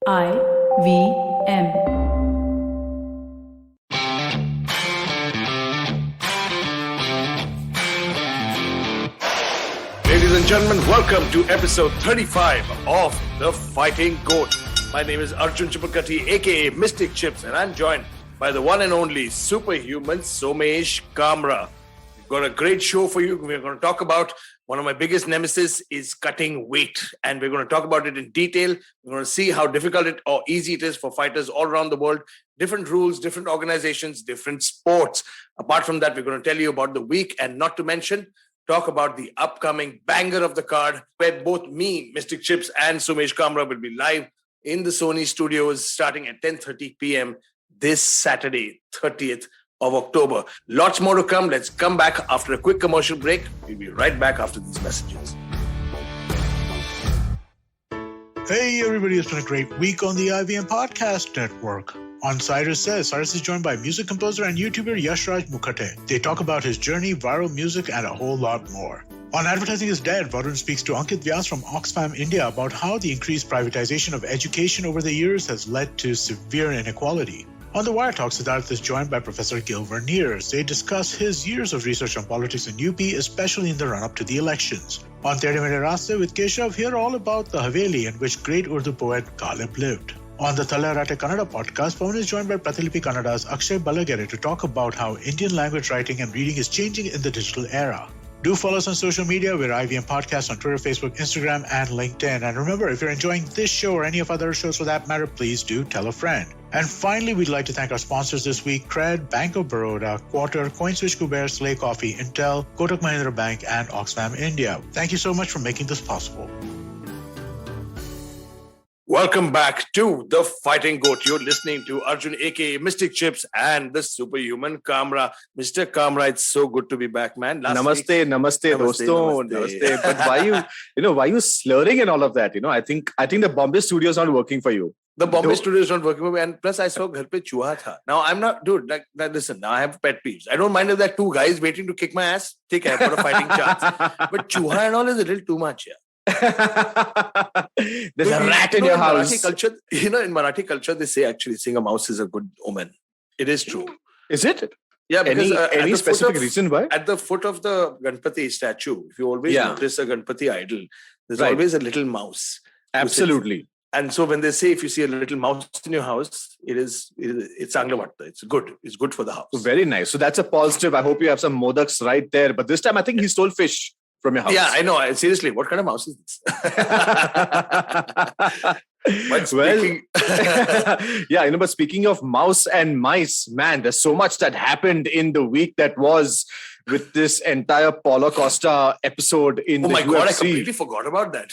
IVM. Ladies and gentlemen, welcome to episode 35 of the Fighting G.O.A.T. My name is Arjun Chipalkatti, aka Mystic Chips, and I'm joined by the one and only Superhuman Somesh Kamra. We've got a great show for you. We're going to talk about one of my biggest nemesis is cutting weight, and we're going to talk about it in detail. We're going to see how difficult it or easy it is for fighters all around the world. Different rules, different organizations, different sports. Apart from that, we're going to tell you about the week, and not to mention talk about the upcoming banger of the card, where both me, Mystic Chips, and Somesh Kamra will be live in the Sony studios starting at 10:30 p.m. this Saturday, 30th of October. Lots more to come. Let's come back after a quick commercial break. We'll be right back after these messages. Hey everybody, it's been a great week on the IVM Podcast Network. On Cyrus Says, Cyrus is joined by music composer and YouTuber Yashraj Mukherjee. They talk about his journey, viral music, and a whole lot more. On Advertising is Dead, Varun speaks to Ankit Vyas from Oxfam India about how the increased privatization of education over the years has led to severe inequality. On The Wire Talk, Siddharth is joined by Professor Gil Verniers. They discuss his years of research on politics in UP, especially in the run-up to the elections. On Tere Mere Raaste with Keshav, hear all about the Haveli in which great Urdu poet Ghalib lived. On the Talarate Kannada podcast, Pawan is joined by Pratilipi Kannada's Akshay Balagere to talk about how Indian language writing and reading is changing in the digital era. Do follow us on social media. We're IVM Podcast on Twitter, Facebook, Instagram, and LinkedIn. And remember, if you're enjoying this show or any of other shows for that matter, please do tell a friend. And finally, we'd like to thank our sponsors this week, Cred, Bank of Baroda, Quarter, CoinSwitch Kuber, Slay Coffee, Intel, Kotak Mahindra Bank, and Oxfam India. Thank you so much for making this possible. Welcome back to the Fighting G.O.A.T. You're listening to Arjun, aka Mystic Chips, and the Superhuman Kamra. Mr. Kamra, it's so good to be back, man. Namaste, doston. Namaste. But why you slurring and all of that? I think the Bombay studio is not working for you. The Bombay studio is not working for me, and plus I saw ghar pe chuha tha. Now I'm not, dude. Like listen, now I have pet peeves. I don't mind if there are two guys waiting to kick my ass. Take care for a fighting chance. But chuha and all is a little too much, yeah. There's a rat in your house. Marathi culture, in Marathi culture, they say actually seeing a mouse is a good omen. It is true. Is it? Yeah, because any specific reason why? At the foot of the Ganpati statue, if you always notice a Ganpati idol, there's always a little mouse. Absolutely. And so when they say if you see a little mouse in your house, it's Anglavata. It's good. It's good for the house. Very nice. So that's a positive. I hope you have some modaks right there. But this time I think he stole fish from your house. Yeah, I know. Seriously, what kind of mouse is this? But speaking of mouse and mice, man, there's so much that happened in the week that was with this entire Paula Costa episode in the UFC. Oh my God, I completely forgot about that.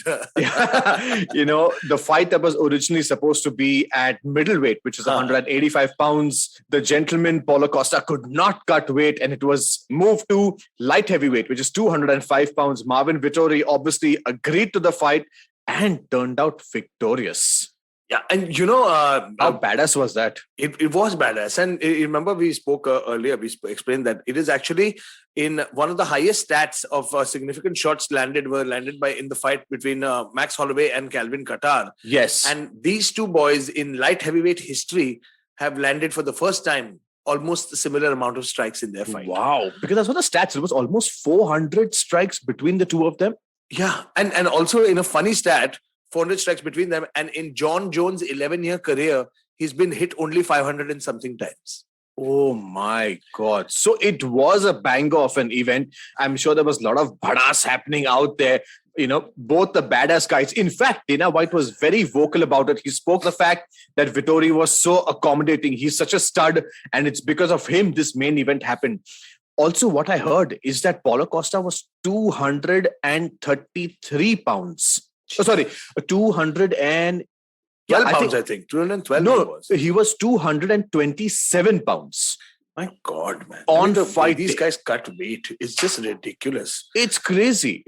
The fight that was originally supposed to be at middleweight, which is 185 pounds. The gentleman, Paula Costa, could not cut weight and it was moved to light heavyweight, which is 205 pounds. Marvin Vitoria obviously agreed to the fight and turned out victorious. Yeah, and how badass was that? It was badass. And remember we spoke earlier, we explained that it is actually in one of the highest stats of significant shots were landed in the fight between Max Holloway and Calvin Kattar. Yes. And these two boys in light heavyweight history have landed for the first time almost a similar amount of strikes in their fight. Wow. Because that's what the stats, it was almost 400 strikes between the two of them. Yeah. And also in a funny stat, 400 strikes between them. And in John Jones' 11-year career, he's been hit only 500 and something times. Oh my God. So it was a banger of an event. I'm sure there was a lot of badass happening out there. Both the badass guys. In fact, Dana White was very vocal about it. He spoke the fact that Vitoria was so accommodating. He's such a stud. And it's because of him this main event happened. Also, what I heard is that Paula Costa was 233 pounds. 200 and 12 pounds, I think. 212. No, he was 227 pounds. My God, man. On fight, these guys cut weight. It's just ridiculous. It's crazy.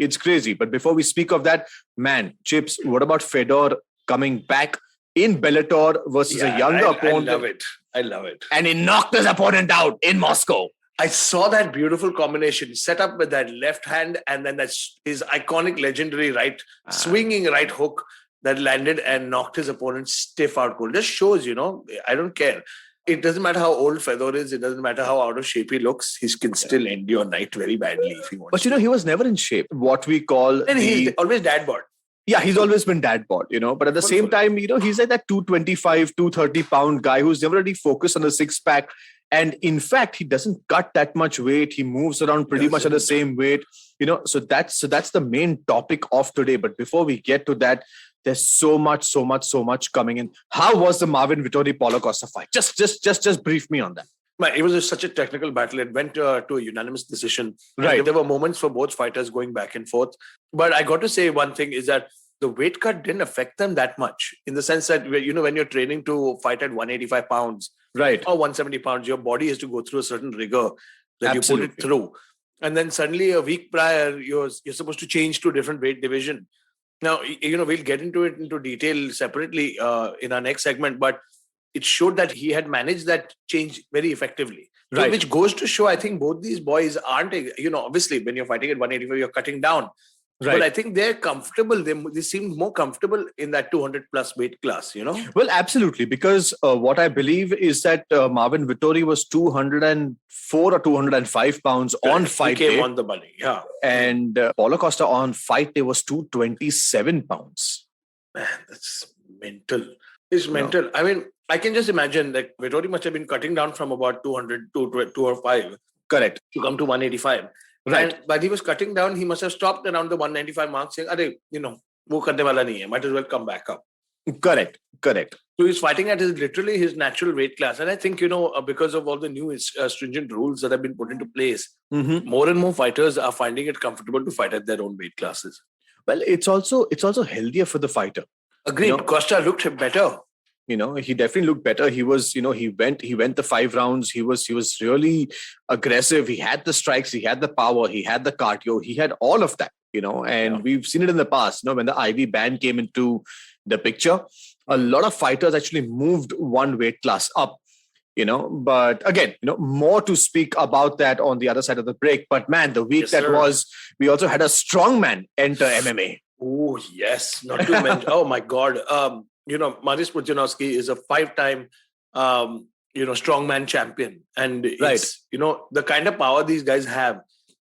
But before we speak of that, man, Chips, what about Fedor coming back in Bellator versus a younger opponent? I love it. And he knocked his opponent out in Moscow. I saw that beautiful combination set up with that left hand and then that's his iconic legendary swinging right hook that landed and knocked his opponent stiff out cold. Just shows, I don't care. It doesn't matter how old Fedor is. It doesn't matter how out of shape he looks. He can still end your night very badly if he wants. But he was never in shape. What we call and he's always dad bod. Yeah, he's always been dad bod, But at the same time, he's like that 225, 230 pound guy who's never really focused on the six pack. And in fact, he doesn't cut that much weight. He moves around pretty much at the same weight, So that's the main topic of today. But before we get to that, there's so much coming in. How was the Marvin Vitoria Paula Costa fight? Just brief me on that. It was such a technical battle. It went to a unanimous decision. Right. There were moments for both fighters going back and forth. But I got to say one thing is that the weight cut didn't affect them that much, in the sense that, when you're training to fight at 185 pounds right, or 170 pounds, your body has to go through a certain rigor that Absolutely. you put it through. And then suddenly a week prior, you're supposed to change to a different weight division. Now, we'll get into it into detail separately in our next segment, but it showed that he had managed that change very effectively. Right. So, which goes to show, I think both these boys aren't, obviously when you're fighting at 185, you're cutting down. Right. But I think they're comfortable. They seem more comfortable in that 200 plus weight class, Well, absolutely. Because what I believe is that Marvin Vittori was 204 or 205 pounds on fight day. He came day. on the money, yeah. And Paula Costa on fight day was 227 pounds. Man, that's mental. It's mental. I mean, I can just imagine that Vittori must have been cutting down from about 200 to 205. Correct. To come to 185. Right. And while he was cutting down, he must have stopped around the 195 mark saying, wo karne wala nahi hai. Might as well come back up. Correct. So he's fighting at literally his natural weight class. And I think, because of all the new stringent rules that have been put into place, more and more fighters are finding it comfortable to fight at their own weight classes. Well, it's also healthier for the fighter. Agreed. Costa looked better. He definitely looked better. He was, he went the 5 rounds. He was really aggressive. He had the strikes. He had the power. He had the cardio. He had all of that, and we've seen it in the past, when the IV ban came into the picture, a lot of fighters actually moved one weight class up, but again, more to speak about that on the other side of the break. But man, the week was, we also had a strongman enter MMA. Oh, yes. Not to mention, oh my God. Mariusz Pudzianowski is a 5-time, strongman champion. And it's, the kind of power these guys have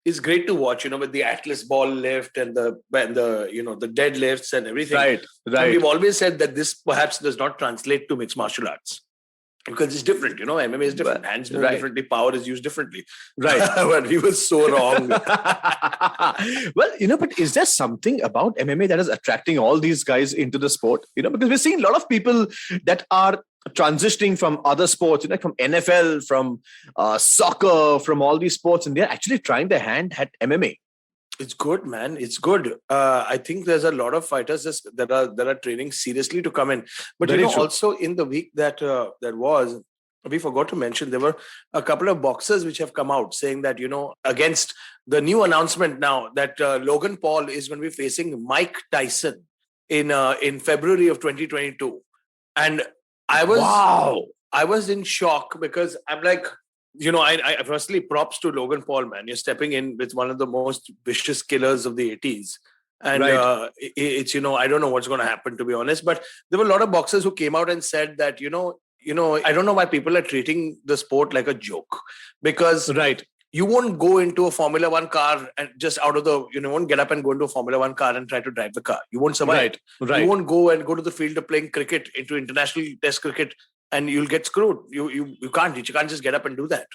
is great to watch, with the Atlas ball lift and the deadlifts and everything. Right. And we've always said that this perhaps does not translate to mixed martial arts. Because it's different, MMA is different. Hands move differently, power is used differently. Right. But he was so wrong. Well, but is there something about MMA that is attracting all these guys into the sport? Because we're seeing a lot of people that are transitioning from other sports, from NFL, from soccer, from all these sports, and they're actually trying their hand at MMA. It's good, man. It's good. I think there's a lot of fighters that are training seriously to come in. But also in the week that was, we forgot to mention, there were a couple of boxers which have come out saying that, against the new announcement now that Logan Paul is going to be facing Mike Tyson in February of 2022. And I was in shock because I'm like, I firstly props to Logan Paul, man. You're stepping in with one of the most vicious killers of the 80s. And it's, I don't know what's going to happen, to be honest. But there were a lot of boxers who came out and said that, I don't know why people are treating the sport like a joke. Because you won't go into a Formula One car and just won't get up and go into a Formula One car and try to drive the car. You won't survive. Right. You won't go to the field of playing cricket, into international test cricket, and you'll get screwed. You can't just get up and do that.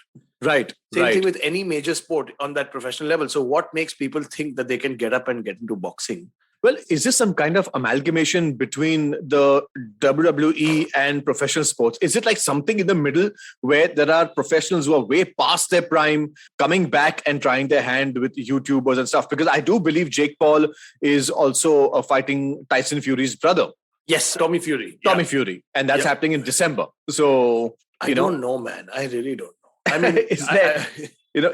Right. Same thing with any major sport on that professional level. So what makes people think that they can get up and get into boxing? Well, is this some kind of amalgamation between the WWE and professional sports? Is it like something in the middle where there are professionals who are way past their prime coming back and trying their hand with YouTubers and stuff? Because I do believe Jake Paul is also fighting Tyson Fury's brother. Yes, Tommy Fury. Fury. And that's happening in December. So, I don't know, man. I really don't know. I mean,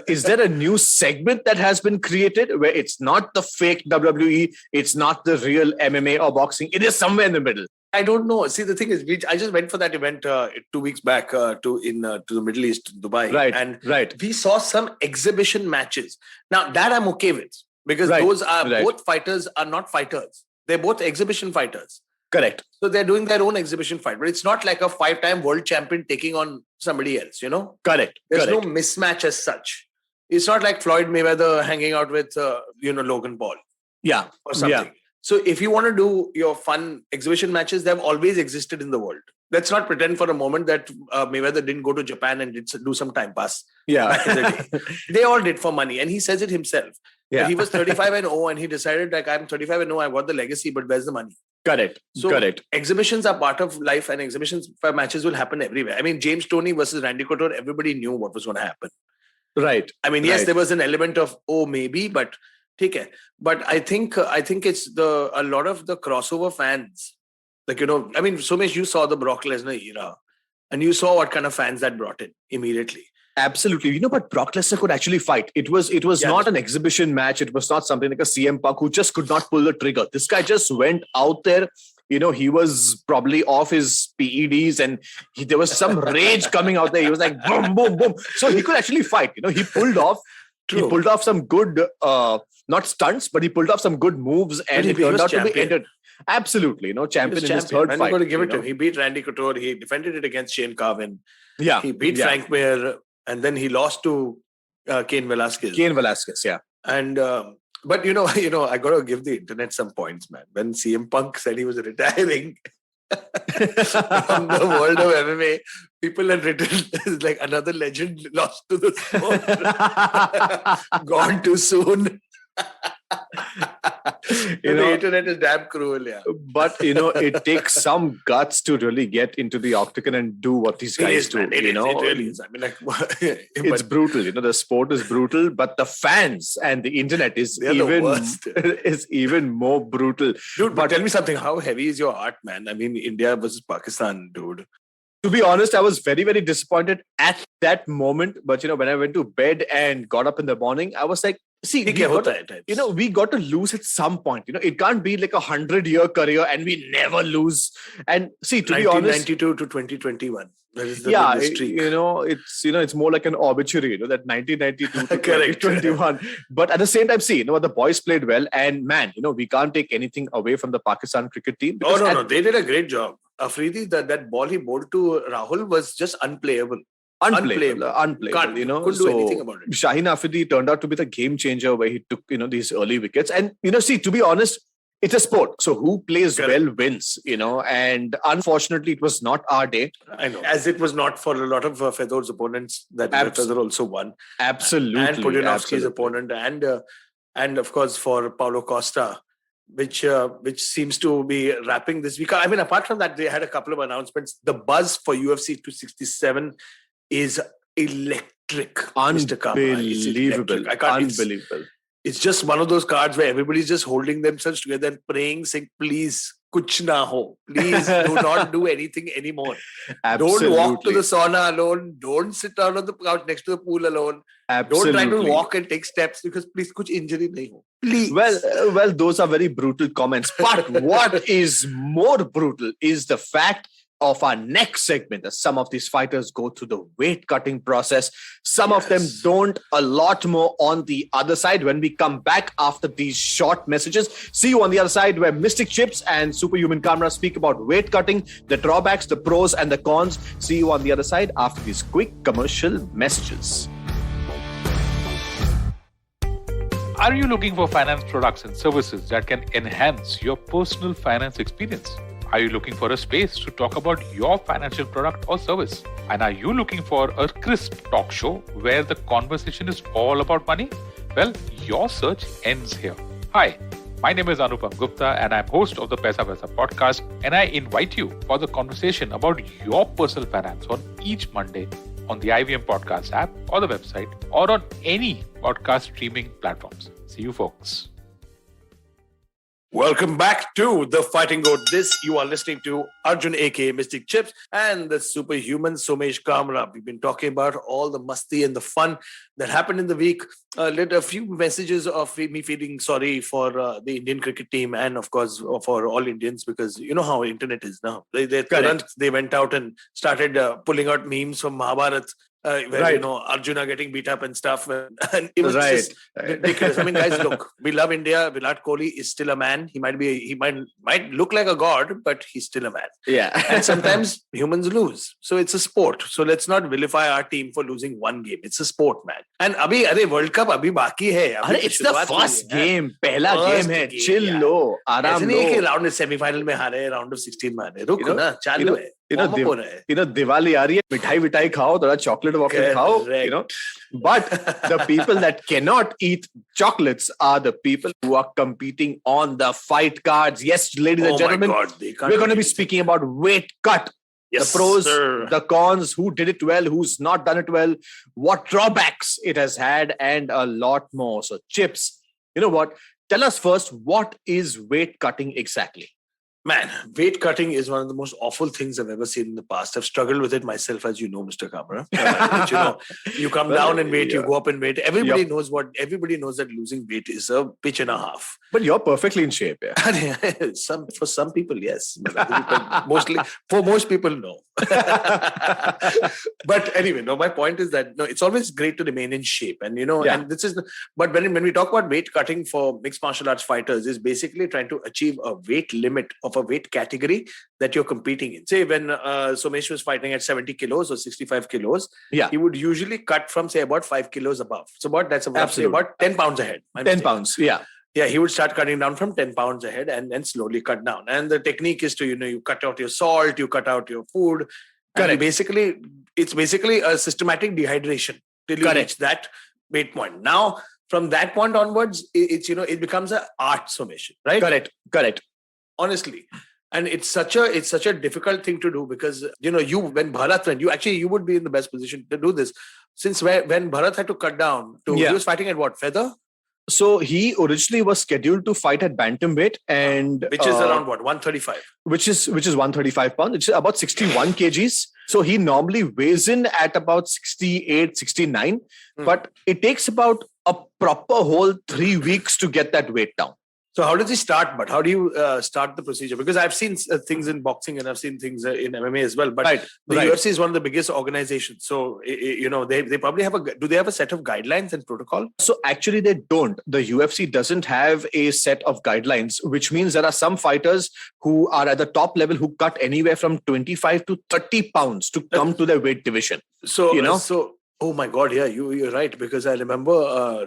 is there a new segment that has been created where it's not the fake WWE, it's not the real MMA or boxing, it is somewhere in the middle? I don't know. See, the thing is, I just went for that event 2 weeks back to the Middle East, Dubai. Right. We saw some exhibition matches. Now, that I'm okay with because those are both fighters are not fighters. They're both exhibition fighters. Correct. So they're doing their own exhibition fight, but it's not like a 5-time world champion taking on somebody else, Correct. There's Correct. no mismatch as such. It's not like Floyd Mayweather hanging out with, Logan Paul Yeah. or something. So if you want to do your fun exhibition matches, they've always existed in the world. Let's not pretend for a moment that Mayweather didn't go to Japan and do some time pass back in the day. They all did for money. And he says it himself. Yeah. He was 35-0 and he decided, like, I'm 35-0, I've got the legacy, but where's the money? Correct. So Correct. Exhibitions are part of life, and exhibitions matches will happen everywhere. I mean, James Toney versus Randy Couture, everybody knew what was going to happen. Right. I mean, yes, there was an element of, maybe, but take care. But I think it's a lot of the crossover fans. Like, Somesh, you saw the Brock Lesnar era, and you saw what kind of fans that brought in immediately. Absolutely. But Brock Lesnar could actually fight. It was not an exhibition match. It was not something like a CM Punk who just could not pull the trigger. This guy just went out there. He was probably off his PEDs and there was some rage coming out there. He was like, boom, boom, boom. So he could actually fight. He pulled off. True. He pulled off some good, not stunts, but he pulled off some good moves, and it turned out to be entered. Absolutely, champion in his third fight. I'm going to give it to him. He beat Randy Couture. He defended it against Shane Carwin. Yeah, he beat Frank Mir, and then he lost to Cain Velasquez. Yeah. And but I got to give the internet some points, man. When CM Punk said he was retiring from the world of MMA, people had written like another legend lost to the sport, gone too soon. The internet is damn cruel, yeah. But it takes some guts to really get into the octagon and do what these guys do. It really is. I mean, like, it's brutal. The sport is brutal, but the fans and the internet is even more brutal. Dude, but tell me something. How heavy is your art, man? I mean, India versus Pakistan, dude. To be honest, I was very, very disappointed at that moment. But when I went to bed and got up in the morning, I was like, see, we got to lose at some point. It can't be like 100-year career and we never lose. And see, to be honest, 1992 to 2021. That is the streak. It's more like an obituary. That 1992 to 2021. But at the same time, see, the boys played well, and man, we can't take anything away from the Pakistan cricket team. No, they did a great job. Afridi, that ball he bowled to Rahul was just unplayable. Unplayable. Couldn't do anything about it. Shaheen Afridi turned out to be the game changer where he took, these early wickets. And, see, to be honest, it's a sport. So who plays well wins, and unfortunately it was not our day. I know. As it was not for a lot of Fedor's opponents that Fedor also won. Absolutely. And Pudinovsky's opponent and of course for Paulo Costa, which seems to be wrapping this week. I mean, apart from that, they had a couple of announcements. The buzz for UFC 267 is electric. Unbelievable. Unbelievable. It's just one of those cards where everybody's just holding themselves together and praying, saying, please, kuch na ho. Please do not do anything anymore. Absolutely. Don't walk to the sauna alone. Don't sit down on the couch next to the pool alone. Absolutely. Don't try to walk and take steps because please, kuch injury nahi ho. Please. Well, those are very brutal comments. But what is more brutal is the fact of our next segment, that some of these fighters go through the weight cutting process. Some of them don't. A lot more on the other side when we come back after these short messages. See you on the other side where Mystic Chips and Superhuman Kamra speak about weight cutting, the drawbacks, the pros and the cons. See you on the other side after these quick commercial messages. Are you looking for finance products and services that can enhance your personal finance experience? Are you looking for a space to talk about your financial product or service? And are you looking for a crisp talk show where the conversation is all about money? Well, your search ends here. Hi, my name is Anupam Gupta and I'm host of the Paisa Vaisa podcast, and I invite you for the conversation about your personal finance on each Monday on the IVM podcast app or the website or on any podcast streaming platforms. See you folks. Welcome back to the Fighting G.O.A.T. This you are listening to Arjun aka Mystic Chips and the Superhuman Somesh Kamra. We've been talking about all the masti and the fun that happened in the week a few messages of me feeling sorry for the Indian cricket team and of course for all Indians, because you know how internet is now. They went out and started pulling out memes from Mahabharat. Where you know Arjuna getting beat up and stuff, and it was just ridiculous. I mean, guys, look, we love India. Virat Kohli is still a man. He might look like a god, but he's still a man. Yeah, and sometimes humans lose, so it's a sport. So let's not vilify our team for losing one game. It's a sport, man. And अरे World Cup अभी बाकी है. It's the first game. पहला game है. Chill लो, आराम लो. ऐसे नहीं कि round semi-final में हारे, round of 16 में हारे. रुको ना, चालू है. Diwali aa rahi hai, mithai khao, thoda chocolate khao, But the people that cannot eat chocolates are the people who are competing on the fight cards. Yes, ladies and gentlemen, we're going to be speaking about weight cut. Yes, the pros, the cons, who did it well, who's not done it well, what drawbacks it has had, and a lot more. So, Chips, you know what? Tell us first, what is weight cutting exactly? Man, weight cutting is one of the most awful things I've ever seen in the past. I've struggled with it myself, as you know, Mr. Kamra. You come down in weight, you go up in weight. Everybody knows that losing weight is a pitch and a half. But you're perfectly in shape, yeah. For some people, yes. For most people, no. But anyway, my point is that it's always great to remain in shape. And and this is but when we talk about weight cutting for mixed martial arts fighters, is basically trying to achieve a weight limit of a weight category that you're competing in. Say when Somesh was fighting at 70 kilos or 65 kilos, he would usually cut from say about 5 kilos above. So that's about 10 pounds ahead. 10 pounds, yeah. Yeah, he would start cutting down from 10 pounds ahead and then slowly cut down. And the technique is to, you cut out your salt, you cut out your food. Correct. It's basically a systematic dehydration till you reach that weight point. Now, from that point onwards, it becomes an art summation, right? Correct. Honestly. And it's such a difficult thing to do because, when Bharat went, you would be in the best position to do this. Since when Bharat had to cut down, he was fighting at what, feather? So he originally was scheduled to fight at bantamweight, and which is around what, 135, which is 135 pounds. It's about 61 kgs. So he normally weighs in at about 68, 69, but it takes about a proper whole 3 weeks to get that weight down. So how does he start? But how do you start the procedure? Because I've seen things in boxing and I've seen things in MMA as well. But the UFC is one of the biggest organizations. So, they probably do they have a set of guidelines and protocol? So actually they don't. The UFC doesn't have a set of guidelines, which means there are some fighters who are at the top level who cut anywhere from 25 to 30 pounds to come to their weight division. Oh my God, yeah, you're right. Because I remember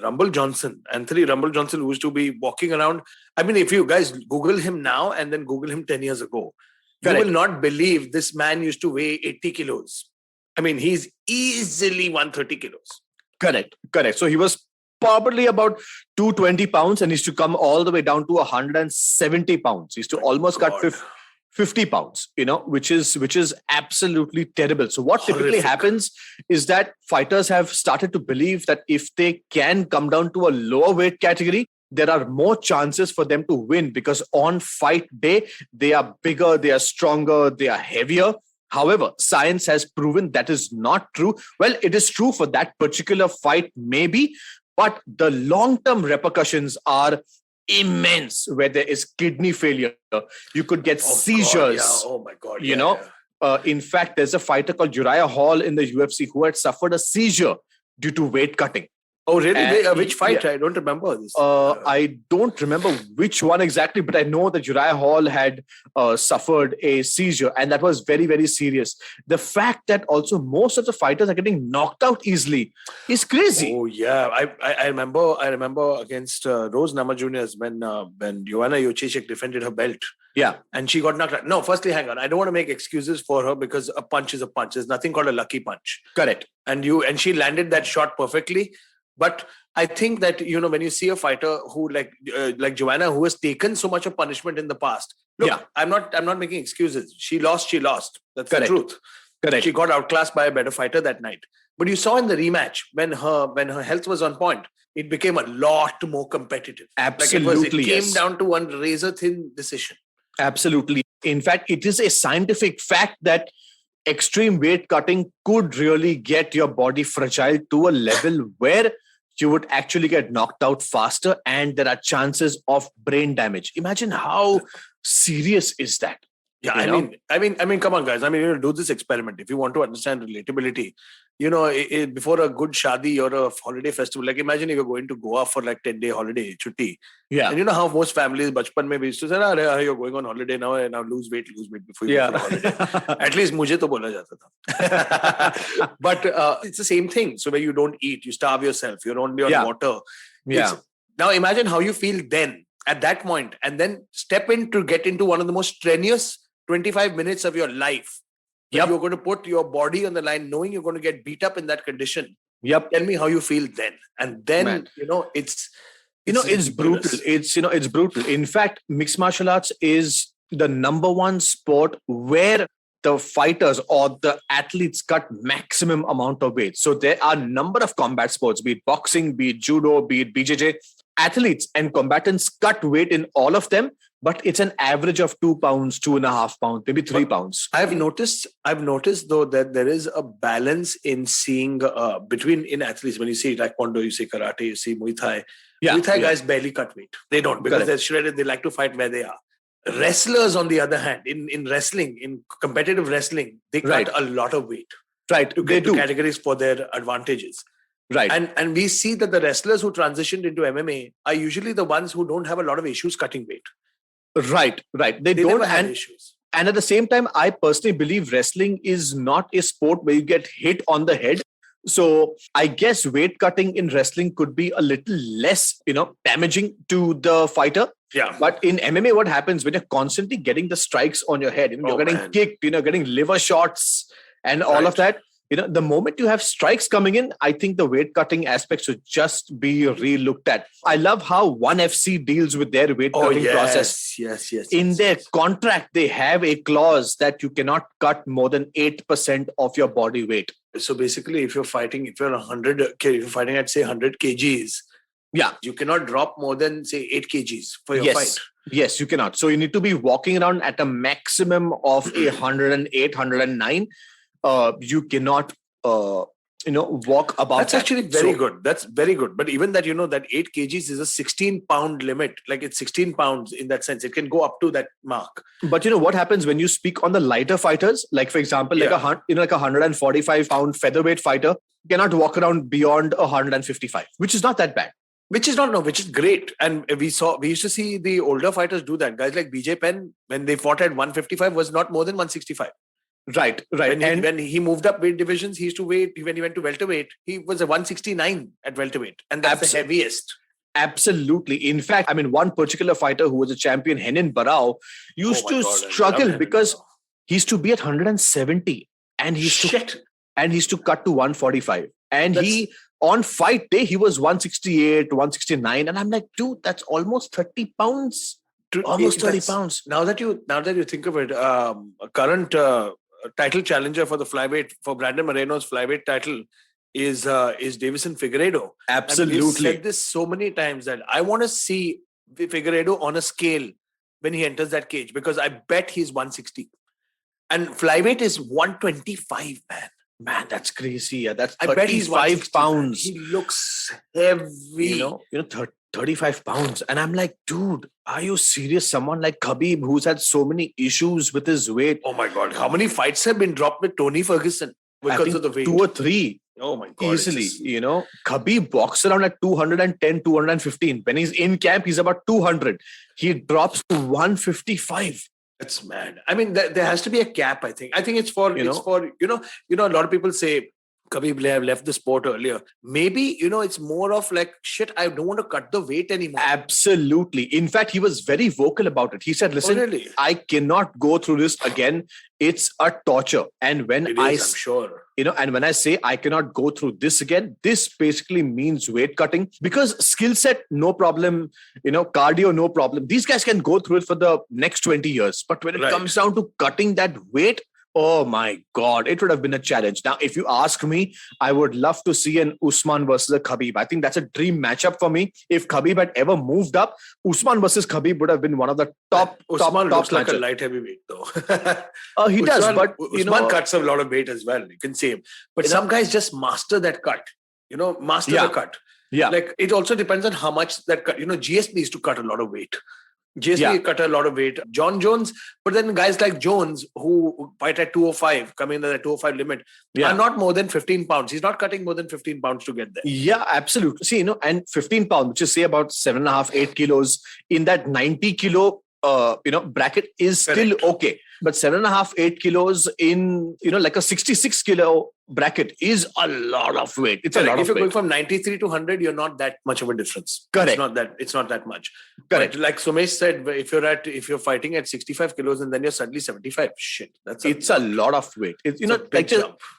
Anthony Rumble Johnson, who used to be walking around. I mean, if you guys Google him now and then Google him 10 years ago, you will not believe this man used to weigh 80 kilos. I mean, he's easily 130 kilos. Correct. So he was probably about 220 pounds and he used to come all the way down to 170 pounds. He used to almost cut 50 pounds, which is absolutely terrible. So what typically happens is that fighters have started to believe that if they can come down to a lower weight category, there are more chances for them to win because on fight day, they are bigger, they are stronger, they are heavier. However, science has proven that is not true. Well, it is true for that particular fight, maybe, but the long-term repercussions are immense, where there is kidney failure. You could get seizures. Oh my God. In fact, there's a fighter called Uriah Hall in the UFC who had suffered a seizure due to weight cutting. Oh, really? Which fight? I don't remember this. I don't remember which one exactly, but I know that Uriah Hall had suffered a seizure, and that was very, very serious. The fact that also most of the fighters are getting knocked out easily is crazy. Oh, yeah. I remember against Rose Namajunas when Joanna Jędrzejczyk defended her belt. Yeah. And she got knocked out. No, firstly, hang on. I don't want to make excuses for her because a punch is a punch. There's nothing called a lucky punch. Correct. And she landed that shot perfectly. But I think that, when you see a fighter who like Joanna, who has taken so much of punishment in the past. Look, I'm not making excuses. She lost. That's the truth. Correct. She got outclassed by a better fighter that night. But you saw in the rematch when her health was on point, it became a lot more competitive. Absolutely. It came down to one razor thin decision. Absolutely. In fact, it is a scientific fact that extreme weight cutting could really get your body fragile to a level where you would actually get knocked out faster, and there are chances of brain damage. Imagine how serious is that? Yeah, I mean, come on, guys. I mean, do this experiment if you want to understand relatability. Before a good shadi or a holiday festival, like imagine if you're going to Goa for like 10-day holiday, chutti. Yeah. And you know how most families, bachpan mein, we used to say, you're going on holiday now, and now lose weight before you go for holiday. At least mujhe to bola jata tha. But it's the same thing. So where you don't eat, you starve yourself, you're only on water. Yeah. Now imagine how you feel then at that point, and then step in to get into one of the most strenuous 25 minutes of your life. Yep. You're going to put your body on the line knowing you're going to get beat up in that condition. Yep. Tell me how you feel then. And then, it's brutal. It's brutal. In fact, mixed martial arts is the number one sport where the fighters or the athletes cut maximum amount of weight. So there are a number of combat sports, be it boxing, be it judo, be it BJJ. Athletes and combatants cut weight in all of them, but it's an average of 2 pounds, 2.5 pounds, maybe 3 pounds. I've noticed though that there is a balance in seeing between in athletes. When you see taekwondo, you see karate, you see Muay Thai. Muay Thai guys barely cut weight. They don't, because they're shredded. They like to fight where they are. Wrestlers, on the other hand, in wrestling, in competitive wrestling, they cut a lot of weight. Right. To get to categories for their advantages. Right. And we see that the wrestlers who transitioned into MMA are usually the ones who don't have a lot of issues cutting weight. Right. They don't never have issues. And at the same time, I personally believe wrestling is not a sport where you get hit on the head. So I guess weight cutting in wrestling could be a little less, damaging to the fighter. Yeah. But in MMA, what happens when you're constantly getting the strikes on your head? You're getting kicked, getting liver shots and all of that. The moment you have strikes coming in, I think the weight cutting aspect should just be re-looked at. I love how ONE FC deals with their weight cutting process. Yes. In their contract, they have a clause that you cannot cut more than 8% of your body weight. So basically, if you're fighting at say 100 kgs, you cannot drop more than say 8 kgs for your fight. Yes, you cannot. So you need to be walking around at a maximum of 108, 109. You cannot, walk about. That's actually very good. That's very good. But even that, that 8 kgs is a 16-pound limit. Like it's 16 pounds in that sense. It can go up to that mark. But what happens when you speak on the lighter fighters? Like for example, like a 145-pound featherweight fighter cannot walk around beyond 155, which is not that bad. Which is great. And we used to see the older fighters do that. Guys like BJ Penn, when they fought at 155, was not more than 165. Right. When he moved up weight divisions, he used to when he went to welterweight, he was a 169 at welterweight. And that's the heaviest. Absolutely. In fact, one particular fighter who was a champion, Henan Barao, used to struggle because he used to be at 170 and he used to cut to 145. And on fight day, he was 168, 169. And I'm like, dude, that's almost 30 pounds. Almost 30 pounds. Now that you think of it, a current title challenger for the flyweight, for Brandon Moreno's flyweight title is Davison Figueiredo. Absolutely. We've said this so many times that I want to see Figueiredo on a scale when he enters that cage, because I bet he's 160. And flyweight is 125, man. Man, that's crazy. Yeah, that's I bet he's 5 pounds. He looks heavy. 35 pounds. And I'm like, dude, are you serious? Someone like Khabib, who's had so many issues with his weight. Oh my God. How many fights have been dropped with Tony Ferguson because of the weight? 2 or 3. Oh my God. Easily, Khabib walks around at 210, 215. When he's in camp, he's about 200. He drops to 155. That's mad. There has to be a cap, I think. I think it's for, a lot of people say Khabib left the sport earlier. Maybe, it's more of like, shit, I don't want to cut the weight anymore. Absolutely. In fact, he was very vocal about it. He said, listen, really? I cannot go through this again. It's a torture. And when I'm sure. And when I say I cannot go through this again, this basically means weight cutting, because skill set, no problem, cardio, no problem. These guys can go through it for the next 20 years. But when it comes down to cutting that weight, oh my God, it would have been a challenge. Now, if you ask me, I would love to see an Usman versus a Khabib. I think that's a dream matchup for me. If Khabib had ever moved up, Usman versus Khabib would have been one of the top looks like matchup. a light heavyweight though. He does, but Usman cuts a lot of weight as well. You can see him. But some guys just master that cut. The cut. Yeah. Like it also depends on how much that cut. GS needs to cut a lot of weight. GS cut a lot of weight. John Jones, but then guys like Jones who fight at 205, come in at the 205 limit, are not more than 15 pounds. He's not cutting more than 15 pounds to get there. Yeah, absolutely. See, and 15 pounds, which is say about 7.5, 8 kilos in that 90 kilo, bracket is still okay. But 7.5, 8 kilos in, like a 66 kilo bracket is a lot of weight. It's a lot of weight. If you're going from 93 to 100, you're not that much of a difference. Correct. It's not that much. Correct. But like Somesh said, if you're fighting at 65 kilos and then you're suddenly 75, it's a lot of weight.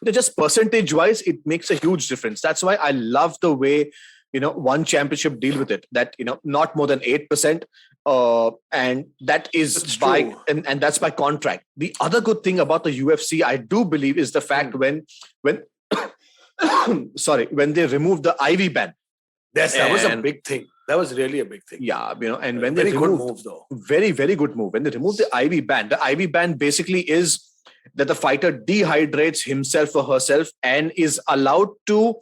Just percentage wise, it makes a huge difference. That's why I love the way, one championship deal with it, that, not more than 8%. And that is and that's by contract. The other good thing about the UFC, I do believe, is the fact when when they removed the IV ban. Yes, that was a big thing. That was really a big thing. Yeah, and when very they removed, good move though. Very, very good move. When they removed the IV ban basically is that the fighter dehydrates himself or herself and is allowed to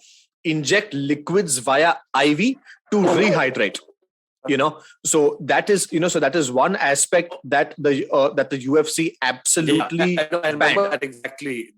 inject liquids via IV to rehydrate. So that is one aspect that the UFC absolutely I remember that exactly.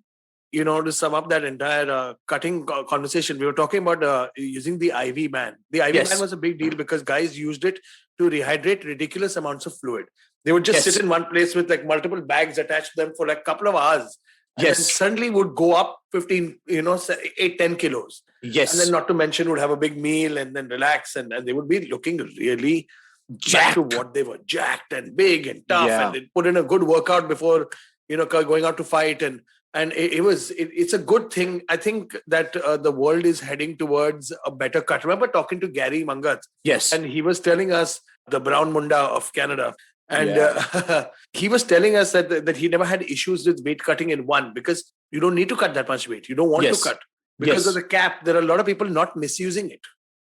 To sum up that entire cutting conversation, we were talking about using the IV ban. The IV ban was a big deal because guys used it to rehydrate ridiculous amounts of fluid. They would just sit in one place with like multiple bags attached to them for like a couple of hours. And then suddenly would go up 15, 8, 10 kilos. Yes. And then not to mention would have a big meal and then relax and they would be looking really jacked to what they were, jacked and big and tough. And they put in a good workout before, going out to fight. And it's a good thing. I think that the world is heading towards a better cut. I remember talking to Gary Mangat. Yes. And he was telling us, the brown munda of Canada. And he was telling us that he never had issues with weight cutting in one because you don't need to cut that much weight. You don't want to cut. Because of the cap, there are a lot of people not misusing it.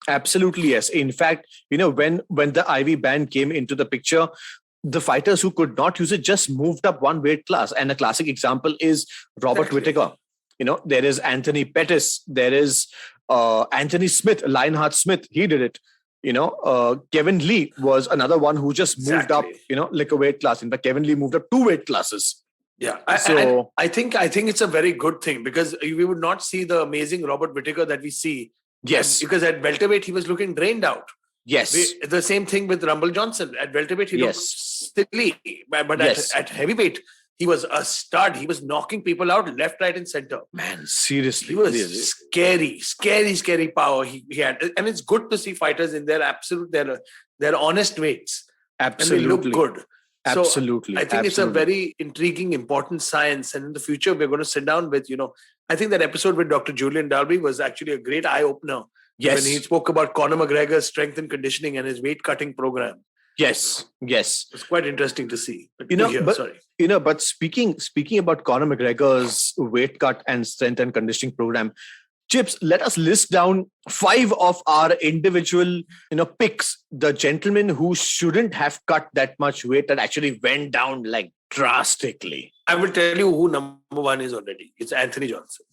Absolutely, yes. In fact, when the IV ban came into the picture, the fighters who could not use it just moved up one weight class. And a classic example is Robert Whittaker. There is Anthony Pettis. There is Anthony Smith, Lionheart Smith. He did it. Kevin Lee was another one who just moved up, like a weight class. In fact, Kevin Lee moved up 2 weight classes. Yeah. I think it's a very good thing because we would not see the amazing Robert Whittaker that we see. Yes. Because at welterweight, he was looking drained out. Yes. The same thing with Rumble Johnson. At welterweight, he looked silly. But at heavyweight, he was a stud. He was knocking people out left, right, and center. Man, seriously. He was scary power he had. And it's good to see fighters in their their honest weights. Absolutely. And they look good. Absolutely. So I think it's a very intriguing, important science. And in the future, we're going to sit down with, I think that episode with Dr. Julian Dalby was actually a great eye-opener. Yes. When he spoke about Conor McGregor's strength and conditioning and his weight cutting program. Yes. It's quite interesting to see. But speaking about Conor McGregor's weight cut and strength and conditioning program, Chips, let us list down 5 of our individual, picks. The gentlemen who shouldn't have cut that much weight and actually went down like drastically. I will tell you who number 1 is already. It's Anthony Johnson.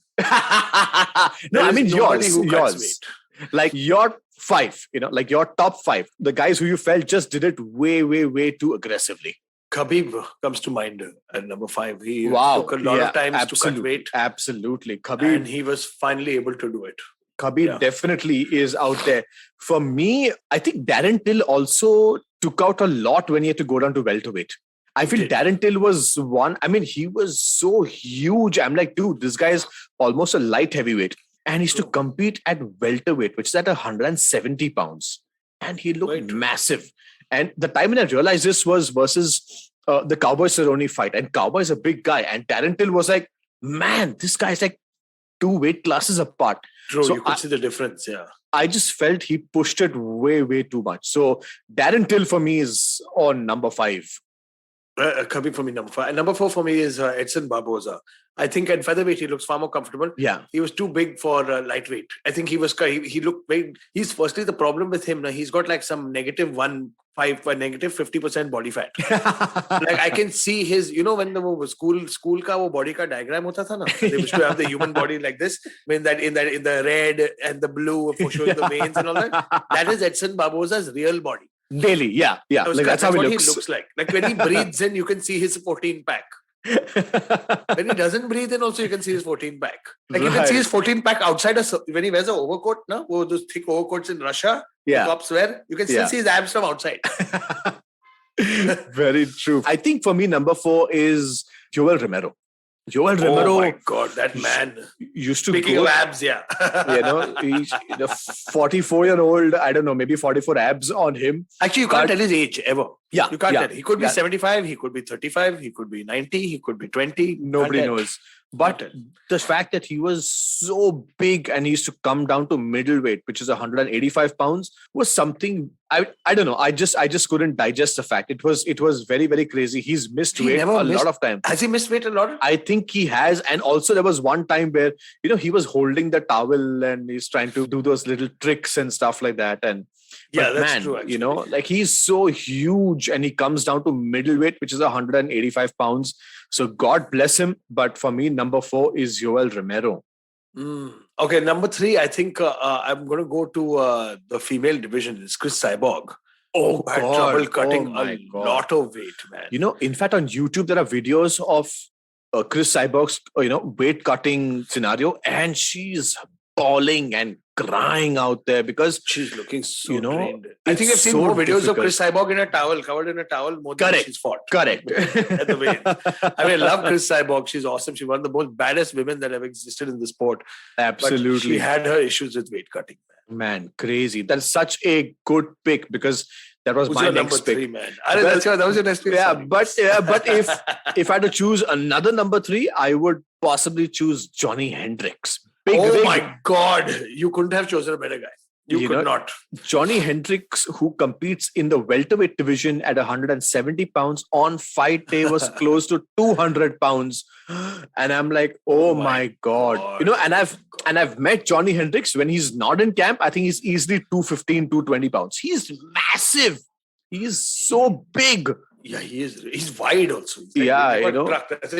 No, I mean yours. Like your 5, like your top 5, the guys who you felt just did it way, way, way too aggressively. Khabib comes to mind at number 5. He took a lot of times to cut weight. Absolutely. Khabib. And he was finally able to do it. Khabib definitely is out there. For me, I think Darren Till also took out a lot when he had to go down to welterweight. I feel Darren Till was one. I mean, he was so huge. I'm like, dude, this guy is almost a light heavyweight. And he's to compete at welterweight, which is at 170 pounds. And he looked massive. And the time when I realized this was versus the Cowboy Cerrone fight. And Cowboy is a big guy. And Darren Till was like, man, this guy's like 2 weight classes apart. True, so you could see the difference, I just felt he pushed it way, way too much. So Darren Till for me is on number 5. Khabib for me, number 5. And number 4 for me is Edson Barboza. I think at featherweight, he looks far more comfortable. Yeah. He was too big for lightweight. I think he looked big. He's firstly the problem with him. He's got like some -1 negative 50% body fat. Like I can see his, when the school ka wo body ka diagram hota tha na, they used to have the human body like this, in the red and the blue for showing the veins and all that. That is Edson Barbosa's real body. Daily, yeah. Like that's how what he he looks like. Like when he breathes in, you can see his 14 pack. When he doesn't breathe in, also you can see his 14 pack. Like you can see his 14 pack outside when he wears an overcoat, no? Those thick overcoats in Russia, the cops wear. You can still see his abs from outside. Very true. I think for me, number 4 is Joel Romero. Joel Romero. Oh my God, that man used to Speaking of abs, he's the 44-year-old, I don't know, maybe 44 abs on him. Actually, you can't tell his age ever. Yeah. You can't tell. He could be 75, he could be 35, he could be 90, he could be 20. Nobody knows. But the fact that he was so big and he used to come down to middleweight, which is 185 pounds, was something I don't know. I just couldn't digest the fact. It was very, very crazy. He's missed weight a lot of time. Has he missed weight a lot? I think he has. And also there was one time where, he was holding the towel and he's trying to do those little tricks and stuff like that. And that's true. Actually. Like he's so huge and he comes down to middleweight, which is 185 pounds. So God bless him. But for me, number 4 is Joel Romero. Okay, number 3, I think I'm going to go to the female division. It's Chris Cyborg. Oh, had trouble cutting a lot of weight, man. In fact, on YouTube, there are videos of Chris Cyborg's, weight cutting scenario, and she's bawling and crying out there because she's looking so drained. I think I've seen more videos of Chris Cyborg in a towel, covered in a towel, more than she's fought. Correct. At the weight. I love Chris Cyborg. She's awesome. She's one of the most baddest women that have existed in the sport. Absolutely. But she had her issues with weight cutting. Man, crazy. That's such a good pick because that was my next pick. 3, man? That was your next pick. Yeah, but if I had to choose another number 3, I would possibly choose Johnny Hendricks. My God. You couldn't have chosen a better guy. You could not. Johnny Hendricks, who competes in the welterweight division at 170 pounds, on fight day was close to 200 pounds. And I'm like, oh my God. And I've met Johnny Hendricks when he's not in camp. I think he's easily 215, 220 pounds. He's massive. He's so big. Yeah, he is. He's wide also. That's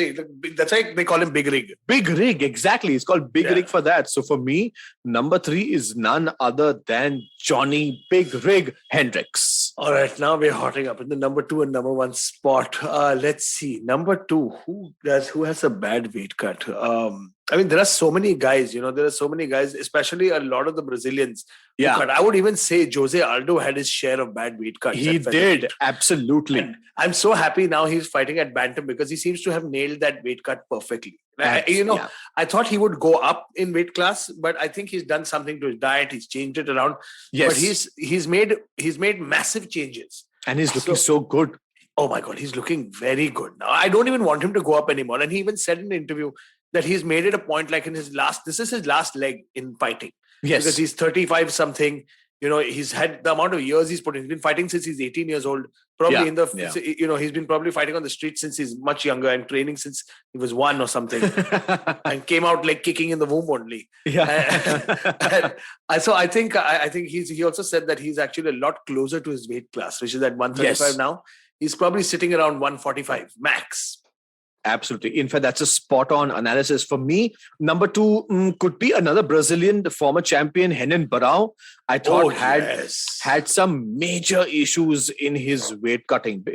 why they call him Big Rig. Big Rig, exactly. It's called Big Rig for that. So for me, number 3 is none other than Johnny Big Rig Hendricks. All right, now we're hotting up in the number 2 and number 1 spot. Let's see. Number 2, who has a bad weight cut? There are so many guys, especially a lot of the Brazilians. Yeah. But I would even say Jose Aldo had his share of bad weight cuts. He did. Absolutely. And I'm so happy now he's fighting at Bantam because he seems to have nailed that weight cut perfectly. I thought he would go up in weight class, but I think he's done something to his diet. He's changed it around. Yes. But he's made massive changes. And he's looking so good. Oh my God, he's looking very good. Now, I don't even want him to go up anymore. And he even said in an interview that he's made it a point, like this is his last leg in fighting. Yes. Because he's 35 something. He's had the amount of years he's put in. He's been fighting since he's 18 years old. Probably he's been probably fighting on the street since he's much younger and training since he was 1 or something. And came out like kicking in the womb only. Yeah. So I think he also said that he's actually a lot closer to his weight class, which is at 135 now. He's probably sitting around 145 max. Absolutely. In fact, that's a spot-on analysis. For me, number 2 could be another Brazilian, the former champion, Henan Barao. I thought had some major issues in his weight cutting.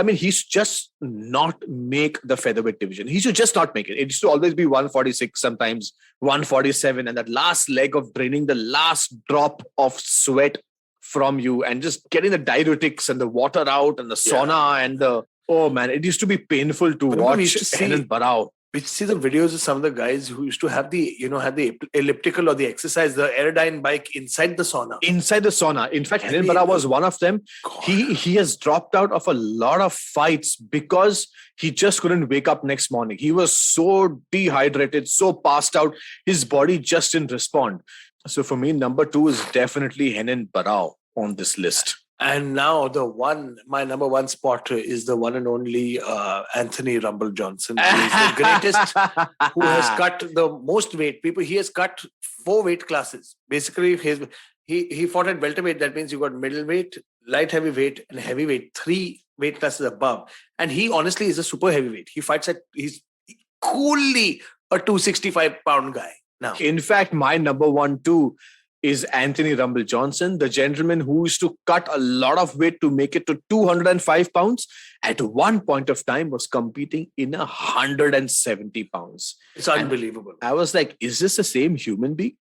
He's just not make the featherweight division. He should just not make it. It used to always be 146, sometimes 147. And that last leg of draining the last drop of sweat from you and just getting the diuretics and the water out and the sauna and the... Oh man, it used to be painful to watch Henan Barao. We see the videos of some of the guys who used to have the elliptical or the exercise, the Aerodyne bike inside the sauna. Inside the sauna. In fact, Henan Barao was one of them. God. He has dropped out of a lot of fights because he just couldn't wake up next morning. He was so dehydrated, so passed out. His body just didn't respond. So for me, number 2 is definitely Henan Barao on this list. And now my number 1 spot is the one and only Anthony Rumble Johnson. He is the greatest who has cut the most weight. He has cut 4 weight classes. Basically, he fought at welterweight. That means you got middleweight, light heavyweight, and heavyweight, 3 weight classes above. And he honestly is a super heavyweight. He's coolly a 265-pound guy now. In fact, my number 1, 2 is Anthony Rumble Johnson, the gentleman who used to cut a lot of weight to make it to 205 pounds. At one point of time was competing in 170 pounds. It's unbelievable. And I was like, is this the same human being?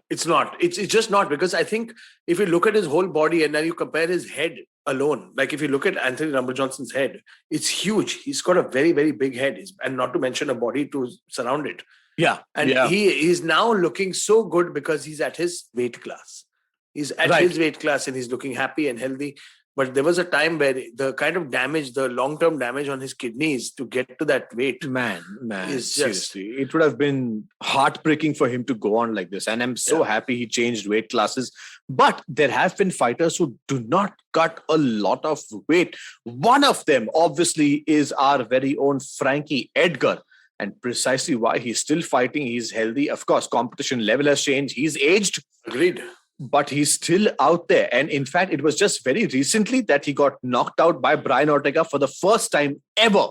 It's not. It's just not, because I think if you look at his whole body and then you compare his head alone, like if you look at Anthony Rumble Johnson's head, it's huge. He's got a very, very big head, and not to mention a body to surround it. Yeah. And he is now looking so good because he's at his weight class. He's at his weight class and he's looking happy and healthy. But there was a time where the kind of damage, the long-term damage on his kidneys to get to that weight. Man, seriously. It would have been heartbreaking for him to go on like this. And I'm so happy he changed weight classes. But there have been fighters who do not cut a lot of weight. One of them, obviously, is our very own Frankie Edgar. And precisely why he's still fighting. He's healthy. Of course, competition level has changed. He's aged. Agreed. But he's still out there. And in fact, it was just very recently that he got knocked out by Brian Ortega for the first time ever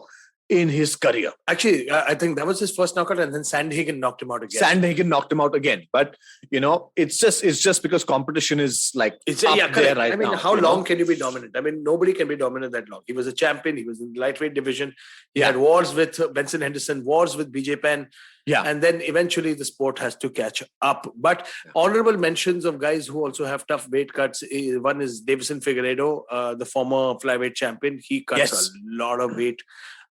in his career. Actually, I think that was his first knockout, and then Sandhagen knocked him out again. But, it's just because competition is like there right now. How long can you be dominant? I mean, nobody can be dominant that long. He was a champion. He was in the lightweight division. He had wars with Benson Henderson, wars with BJ Penn. Yeah. And then eventually the sport has to catch up. But honorable mentions of guys who also have tough weight cuts. One is Davison Figueiredo, the former flyweight champion. He cuts a lot of weight.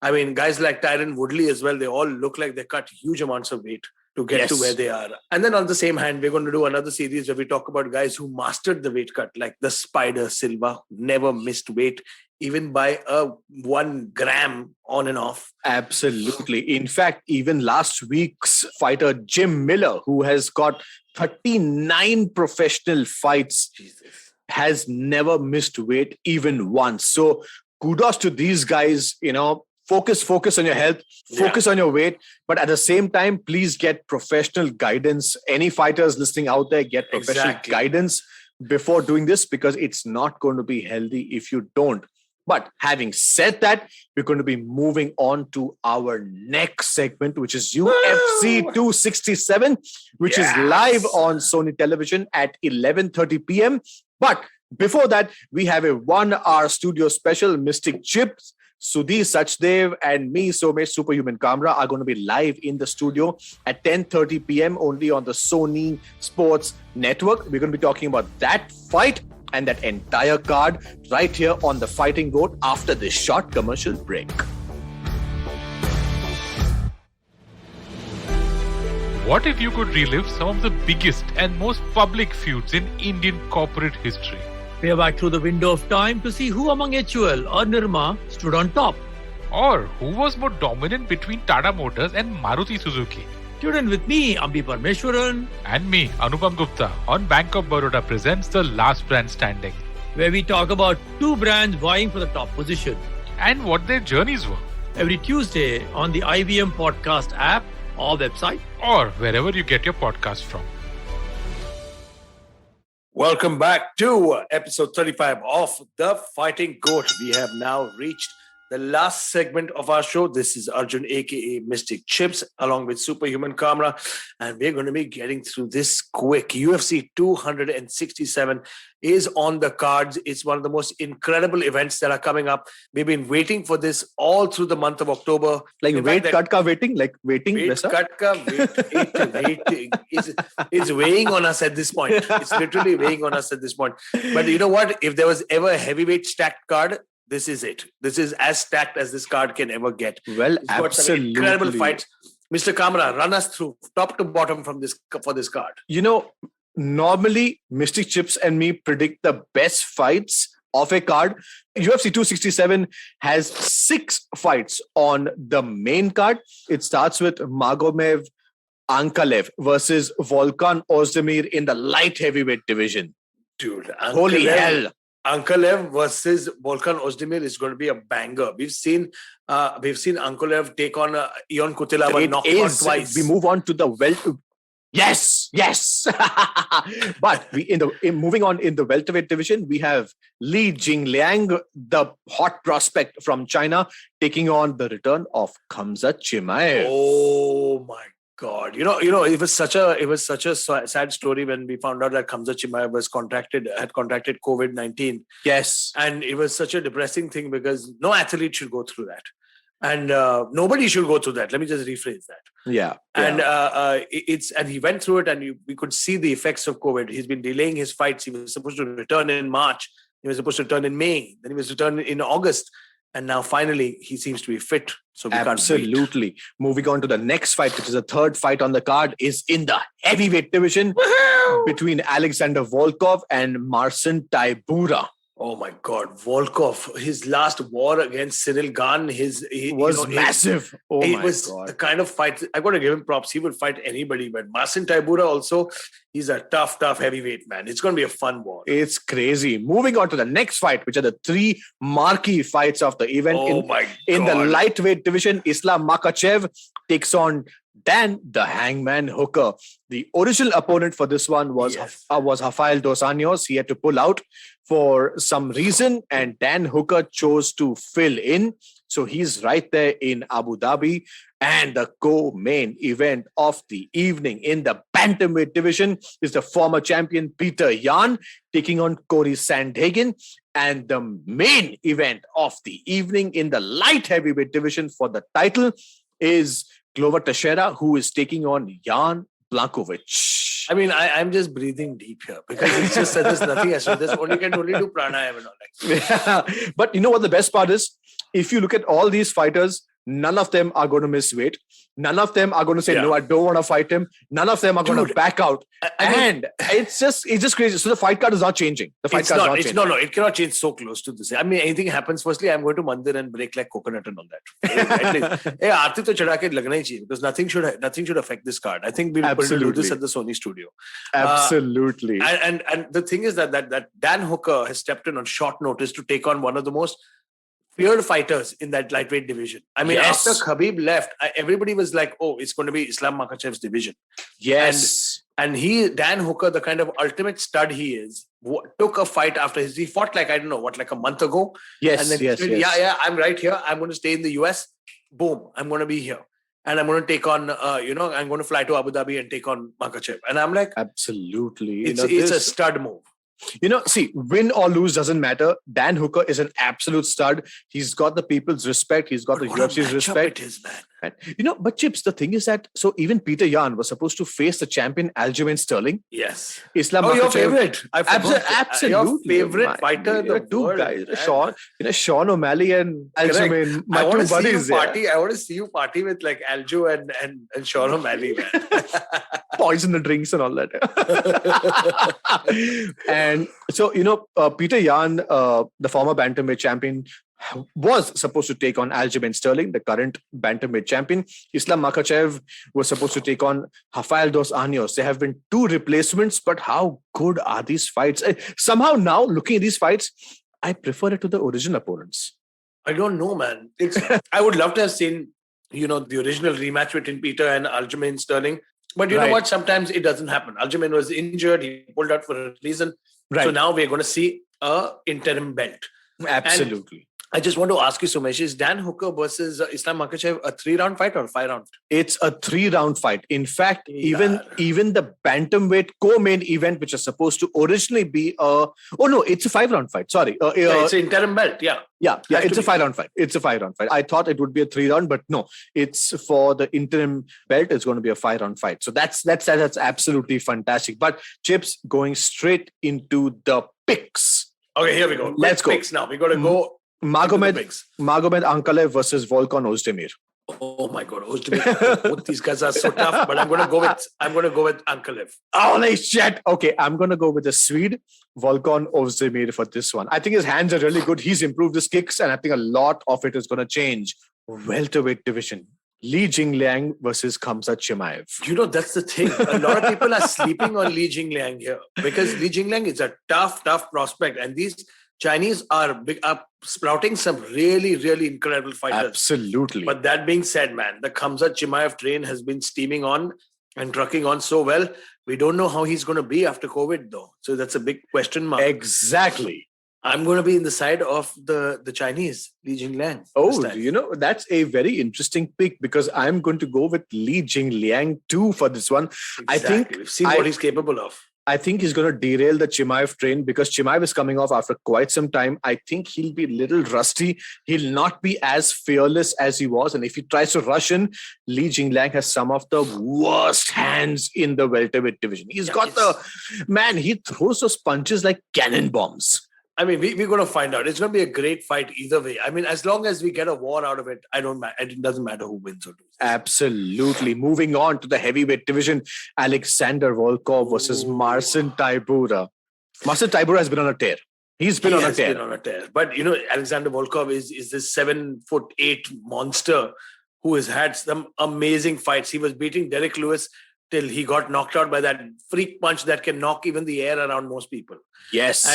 I mean, guys like Tyron Woodley as well, they all look like they cut huge amounts of weight to get to where they are. And then on the same hand, we're going to do another series where we talk about guys who mastered the weight cut, like the Spider Silva, never missed weight, even by 1 gram on and off. Absolutely. In fact, even last week's fighter, Jim Miller, who has got 39 professional fights, has never missed weight even once. So kudos to these guys, Focus on your health, focus on your weight, but at the same time, please get professional guidance. Any fighters listening out there, get professional guidance before doing this, because it's not going to be healthy if you don't. But having said that, we're going to be moving on to our next segment, which is UFC 267, which is live on Sony Television at 11:30 p.m. But before that, we have a 1-hour studio special. Mystic Chips, Sudhi Sachdev, and me, Somesh Superhuman Kamra, are going to be live in the studio at 10:30 p.m. only on the Sony Sports Network. We're going to be talking about that fight and that entire card right here on the Fighting G.O.A.T after this short commercial break. What if you could relive some of the biggest and most public feuds in Indian corporate history? Peer back through the window of time to see who among HUL or Nirma stood on top. Or who was more dominant between Tata Motors and Maruti Suzuki? Tune in with me, Ambi Parmeshwaran. And me, Anupam Gupta, on Bank of Baroda presents The Last Brand Standing, where we talk about 2 brands vying for the top position and what their journeys were. Every Tuesday on the IVM Podcast app or website, or wherever you get your podcast from. Welcome back to episode 35 of The Fighting G.O.A.T. We have now reached the last segment of our show. This is Arjun, aka Mystic Chips, along with Superhuman Kamra, and we're going to be getting through this quick. UFC 267 is on the cards. It's one of the most incredible events that are coming up. We've been waiting for this all through the month of October. Like weight cut ka waiting? Like waiting? Weight cut ka waiting. It's weighing on us at this point. It's literally weighing on us at this point. But you know what? If there was ever a heavyweight stacked card, this is it. This is as stacked as this card can ever get. Well, it's got some incredible fights. Mr. Kamra, run us through top to bottom for this card. Normally Mystic Chips and me predict the best fights of a card. UFC 267 has 6 fights on the main card. It starts with Margot Ankalev versus Volcan Ozdimir in the light heavyweight division. Dude, holy hell. Ankalev versus Volkan Ozdimir is going to be a banger. We've seen Ankalev take on Ion Kutelava, knock him out twice. We move on to the Yes. But moving on in the welterweight division, we have Li Jingliang, the hot prospect from China, taking on the return of Khamzat Chimaev. Oh my God! It was such a sad story when we found out that Khamzat Chimaev had contracted COVID-19. Yes, and it was such a depressing thing because no athlete should go through that. And nobody should go through that. Let me just rephrase that. Yeah. And and he went through it, and we could see the effects of COVID. He's been delaying his fights. He was supposed to return in March. He was supposed to return in May. Then he was return in August. And now finally he seems to be fit. So we absolutely can't wait. Moving on to the next fight, which is the third fight on the card, is in the heavyweight division between Alexander Volkov and Marcin Tybura. Oh my God, Volkov! His last war against Cyril Gane, was massive. It was the kind of fight. I got to give him props. He would fight anybody. But Marcin Tybura also, he's a tough heavyweight man. It's going to be a fun war. It's crazy. Moving on to the next fight, which are the three marquee fights of the event. In the lightweight division, Islam Makhachev takes on Dan the Hangman Hooker. The original opponent for this one was Rafael Dos Anjos. He had to pull out for some reason, and Dan Hooker chose to fill in. So he's right there in Abu Dhabi. And the co-main event of the evening in the bantamweight division is the former champion Peter Yan taking on Corey Sandhagen. And the main event of the evening in the light heavyweight division for the title is Glover Teixeira, who is taking on Jan Blachowicz. I mean, I'm just breathing deep here because it's just that there's nothing else. There's only do pranayama and all that. But you know what the best part is? If you look at all these fighters, none of them are going to miss weight. None of them are going to say, no, I don't want to fight him. None of them are going to back out. And it's just crazy. So the fight card is not changing. The fight card is not changing. No, it cannot change so close to this. I mean, anything happens, firstly, I'm going to mandir and break like coconut and all that. Hey, Aarti to chada ke lagna hi chahiye because nothing should affect this card. I think we'll do this at the Sony studio. Absolutely. And the thing is that Dan Hooker has stepped in on short notice to take on one of the most feared fighters in that lightweight division. I mean, after Khabib left, everybody was like, oh, it's going to be Islam Makhachev's division. Yes. And Dan Hooker, the kind of ultimate stud he is, took a fight after he fought like a month ago. Yes, and then said, yeah, I'm right here. I'm going to stay in the US. Boom, I'm going to be here. And I'm going to take on, I'm going to fly to Abu Dhabi and take on Makhachev. And I'm like, absolutely. It's a stud move. See, win or lose doesn't matter. Dan Hooker is an absolute stud. He's got the people's respect. He's got the UFC's respect. It is, man. But Chips, the thing is that, so even Peter Yan was supposed to face the champion Aljamain Sterling. Yes. Islam your favorite. Absolutely. Your favorite fighter in the two world. Guys. Sean O'Malley and Aljamain. I want to see you party. I want to see you party with like Aljo and Sean O'Malley, man. Poison the drinks and all that. And so, Peter Yan, the former bantamweight champion, was supposed to take on Aljamain Sterling, the current bantamweight champion. Islam Makhachev was supposed to take on Rafael Dos Anjos. There have been two replacements, but how good are these fights? Somehow now, looking at these fights, I prefer it to the original opponents. I don't know, man. I would love to have seen, the original rematch between Peter and Aljamain Sterling. But you know what? Sometimes it doesn't happen. Aljamain was injured. He pulled out for a reason. Right. So now we're going to see a interim belt. Absolutely. And I just want to ask you, Somesh, is Dan Hooker versus Islam Makhachev a 3-round fight or a 5-round? It's a 3-round fight. In fact, even the bantamweight co-main event, which is supposed to originally be it's a 5-round fight. Sorry. It's an interim belt. Yeah. Yeah, it's a 5-round fight. It's a 5-round fight. I thought it would be a 3-round, but no, it's for the interim belt. It's going to be a 5-round fight. So that's absolutely fantastic. But Chips, going straight into the picks. Okay, here we go. Let's go. Picks now. We got to go. Magomed Ankalev versus Volcan Ozdimir. Oh my God, Ozdimir! Both these guys are so tough, but I'm going to go with Ankalev. Holy shit! Okay, I'm going to go with the Swede Volcan Ozdimir for this one. I think his hands are really good. He's improved his kicks, and I think a lot of it is going to change. Welterweight division. Li Jingliang versus Khamzat Chimaev. That's the thing. A lot of people are sleeping on Li Jingliang here because Li Jingliang is a tough prospect, and these Chinese are sprouting some really, really incredible fighters. Absolutely. But that being said, man, the Khamzat Chimaev train has been steaming on. and trucking on so well. We don't know how he's going to be after COVID, though. So that's a big question mark. Exactly. I'm going to be in the side of the Chinese, Li Jingliang. Oh, that's a very interesting pick because I'm going to go with Li Jingliang too for this one. Exactly. I think we've seen what he's capable of. I think he's going to derail the Chimaev train because Chimaev is coming off after quite some time. I think he'll be a little rusty. He'll not be as fearless as he was. And if he tries to rush in, Li Jingliang has some of the worst hands in the welterweight division. He throws those punches like cannon bombs. I mean, we're going to find out. It's going to be a great fight either way. I mean, as long as we get a war out of it, it doesn't matter who wins or loses. Absolutely. Moving on to the heavyweight division, Alexander Volkov versus Marcin Tybura. Marcin Tybura has been on a tear. He's been on a tear. But, Alexander Volkov is this 7'8" monster who has had some amazing fights. He was beating Derek Lewis till he got knocked out by that freak punch that can knock even the air around most people. Yes.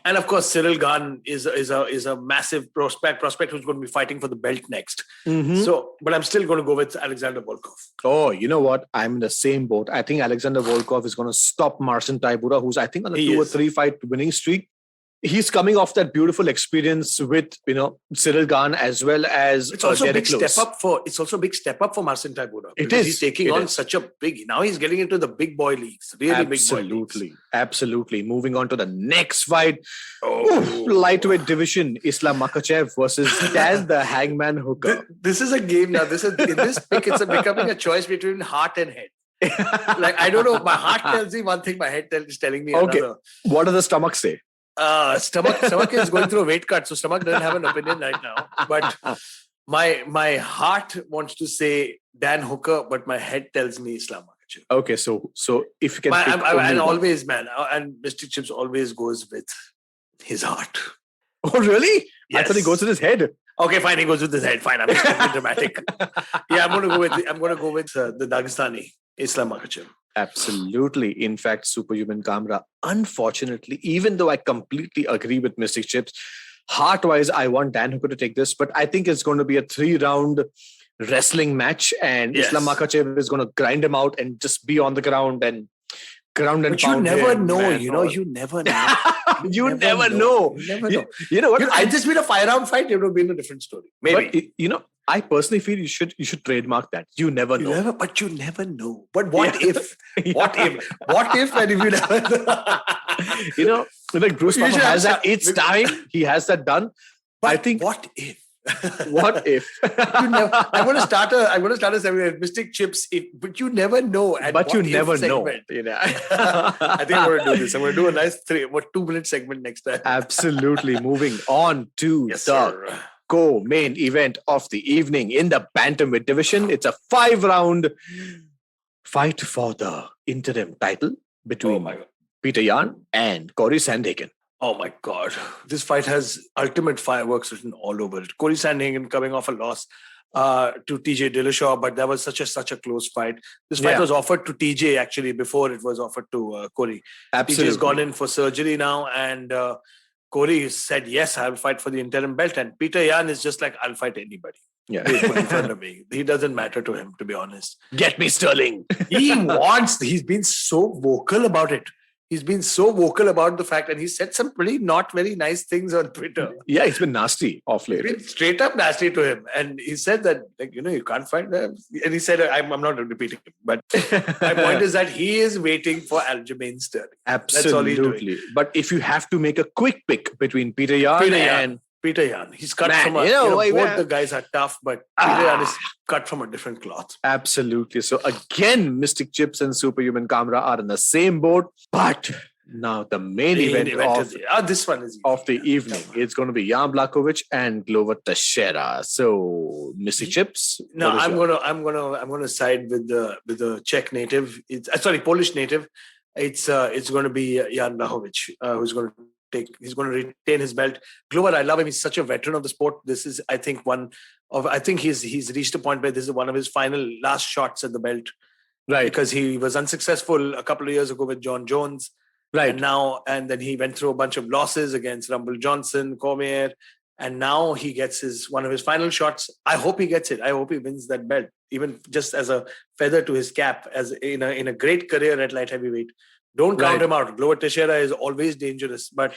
And of course, Cyril Gane is a massive prospect who's going to be fighting for the belt next. Mm-hmm. So, but I'm still going to go with Alexander Volkov. Oh, you know what? I'm in the same boat. I think Alexander Volkov is going to stop Marcin Tybura, who's I think on a 2 or 3 fight winning streak. He's coming off that beautiful experience with Cyril Gane as well as it's also Derek Lewis. It's also a big step up for Marcin Tybura. It is. He's taking on such a big. Now he's getting into the big boy leagues. Really big boy leagues. Absolutely. Moving on to the next fight. Lightweight division. Islam Makhachev versus Dan the Hangman Hooker. This is a game now. In this pick, it's becoming a choice between heart and head. Like I don't know. My heart tells me one thing. My head is telling me another. What does the stomach say? Stomach is going through a weight cut, so stomach doesn't have an opinion right now. But my heart wants to say Dan Hooker, but my head tells me Islam Makhachev. Okay, so if you can, and Mystic Chips always goes with his heart. Oh, really? Yes. I thought he goes with his head. Okay, fine. He goes with his head. Fine. I'm just being dramatic. Yeah, I'm going to go with the Dagestani Islam Makhachev. Absolutely. In fact, Superhuman Kamra, unfortunately, even though I completely agree with Mystic Chips, heart-wise, I want Dan Hooker to take this, but I think it's going to be a 3-round wrestling match, and Islam Makhachev is going to grind him out and just be on the ground and ground and pound. But you never know. You never know. You never know. You know what? I just been a 5-round fight. It would have been a different story. Maybe. But, I personally feel you should trademark that. You never know. But you never know. But what if? What if? And if you never? Like Bruce Papa has that. It's time. He has that done. But I think. What if? What if? I'm going to start a segment. Mystic Chips. But you never know. But you never know. I think I'm going to do this. I'm going to do a nice 2-minute segment next time. Absolutely. Moving on to the co-main event of the evening in the bantamweight division. It's a 5-round fight for the interim title between Peter Yan and Corey Sandhagen. Oh my God. This fight has ultimate fireworks written all over it. Corey Sandhagen coming off a loss to TJ Dillashaw, but that was such a close fight. This fight was offered to TJ actually before it was offered to Corey. Absolutely. TJ's gone in for surgery now, and Corey said, yes, I'll fight for the interim belt. And Peter Yan is just like, I'll fight anybody. Yeah. Put in front of me. He doesn't matter to him, to be honest. Get me Sterling. He's been so vocal about it. He's been so vocal about the fact, and he said some pretty not very nice things on Twitter. Yeah, he's been nasty off late. Been straight up nasty to him. And he said that, you can't find them. And he said, I'm not repeating it, but my point is that he is waiting for Aljamain Sterling. Absolutely. That's all he's doing. But if you have to make a quick pick between Peter Yan and Peter Yan, he's cut from both the guys are tough, but Peter Yan is cut from a different cloth. Absolutely. So again, Mystic Chips and Superhuman Kamra are in the same boat, but now the main event of this one is of the evening. It's going to be Jan Blachowicz and Glover Teixeira. So Mystic Chips. No, I'm gonna side with the Czech native. Polish native. It's going to be Jan Blachowicz who's going to he's going to retain his belt. Glover, I love him. He's such a veteran of the sport. This is, I think, he's reached a point where this is one of his last shots at the belt. Right. Because he was unsuccessful a couple of years ago with John Jones. Right. And then he went through a bunch of losses against Rumble Johnson, Cormier, And now he gets one of his final shots. I hope he gets it. I hope he wins that belt, even just as a feather to his cap, as in a great career at light heavyweight. Don't count him out. Glover Teixeira is always dangerous, but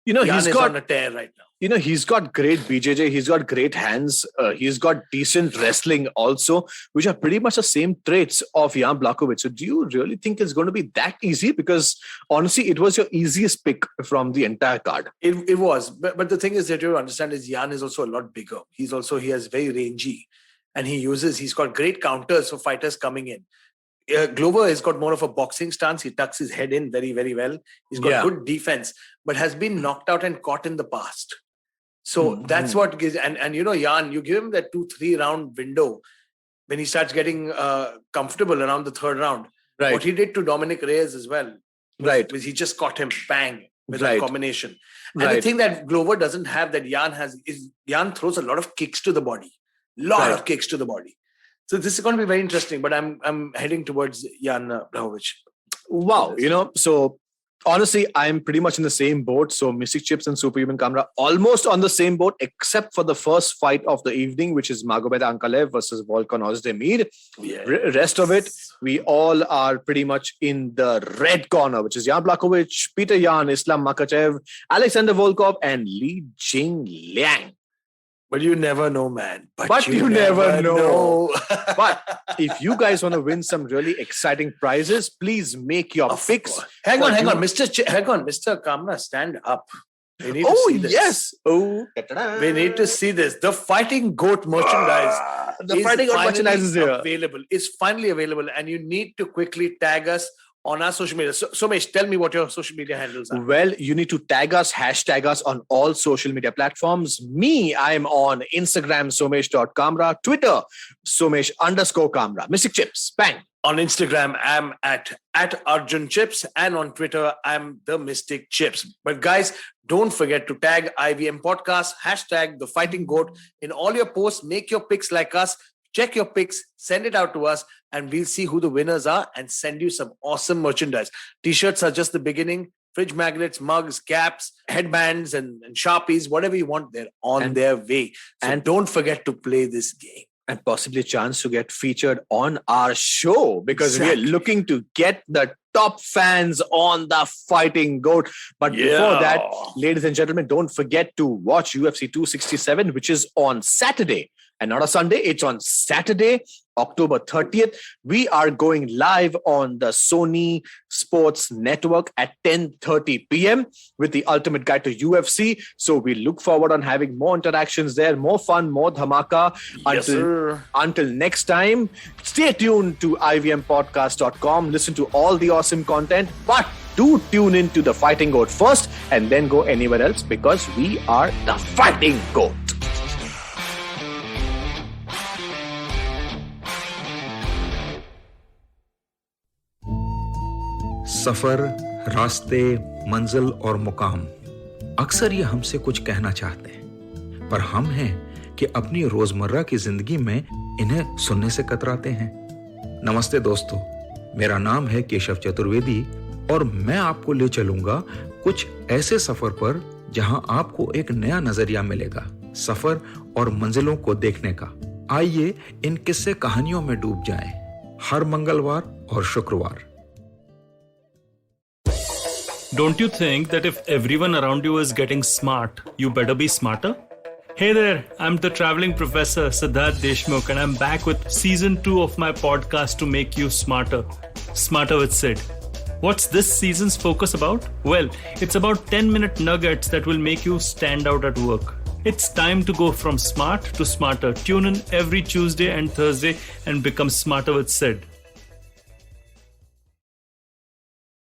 Jan is on a tear right now. He's got great BJJ. He's got great hands. He's got decent wrestling also, which are pretty much the same traits of Jan Blachowicz. So do you really think it's going to be that easy? Because honestly, it was your easiest pick from the entire card. It was. But the thing is that you understand is Jan is also a lot bigger. He has very rangy, and he's got great counters for fighters coming in. Glover has got more of a boxing stance. He tucks his head in very, very well. He's got good defense, but has been knocked out and caught in the past. So that's what gives. And Jan, you give him that 2-3 round window when he starts getting comfortable around the third round. Right. What he did to Dominic Reyes as well. Was he just caught him bang with a combination. And the thing that Glover doesn't have that Jan has is Jan throws a lot of kicks to the body. Of kicks to the body. So this is going to be very interesting, but I'm heading towards Jan Blachowicz. Wow, so honestly, I'm pretty much in the same boat. So Mystic Chips and Superhuman Kamra almost on the same boat, except for the first fight of the evening, which is Margot Ankalev versus Volcan Ozdimir. Yes. Rest of it, we all are pretty much in the red corner, which is Jan Blachowicz, Peter Yan, Islam Makhachev, Alexander Volkov, and Li Jingliang. But you never know, man. But you never know. But if you guys want to win some really exciting prizes, please make your picks. Hang on, Mr. Kamra, stand up. We need to see this. Yes. We need to see this. The Fighting Goat merchandise. The Fighting Goat merchandise is here. It's finally available, and you need to quickly tag us on our social media. So, Somesh, tell me what your social media handles are. Well, you need to tag us, hashtag us on all social media platforms. I'm on Instagram, somesh.kamra, Twitter, somesh_kamra. Mystic Chips, bang. On Instagram, I'm at Arjun Chips, and on Twitter, I'm the Mystic Chips. But guys, don't forget to tag IVM Podcast, hashtag the Fighting Goat in all your posts. Make your picks like us. Check your picks, send it out to us, and we'll see who the winners are and send you some awesome merchandise. T-shirts are just the beginning. Fridge magnets, mugs, caps, headbands, and Sharpies, whatever you want, they're on their way. So don't forget to play this game. And possibly a chance to get featured on our show, because we are looking to get the top fans on the Fighting Goat. But before that, ladies and gentlemen, don't forget to watch UFC 267, which is on Saturday. And not a Sunday, it's on Saturday, October 30th. We are going live on the Sony Sports Network at 10:30 p.m. with the Ultimate Guide to UFC. So we look forward on having more interactions there, more fun, more dhamaka. Until next time, stay tuned to ivmpodcast.com. Listen to all the awesome content, but do tune into the Fighting Goat first and then go anywhere else, because we are the Fighting Goat. सफर, रास्ते, मंजिल और मुकाम, अक्सर ये हमसे कुछ कहना चाहते हैं, पर हम हैं कि अपनी रोजमर्रा की जिंदगी में इन्हें सुनने से कतराते हैं। नमस्ते दोस्तों, मेरा नाम है केशव चतुर्वेदी और मैं आपको ले चलूंगा कुछ ऐसे सफर पर जहां आपको एक नया नजरिया मिलेगा सफर और मंजिलों को देखने का। आइए इन किस्से कहानियों में डूब जाएं, हर मंगलवार और शुक्रवार। Don't you think that if everyone around you is getting smart, you better be smarter? Hey there, I'm the traveling professor Siddharth Deshmukh, and I'm back with season 2 of my podcast to make you smarter. Smarter with Sid. What's this season's focus about? Well, it's about 10-minute nuggets that will make you stand out at work. It's time to go from smart to smarter. Tune in every Tuesday and Thursday and become smarter with Sid.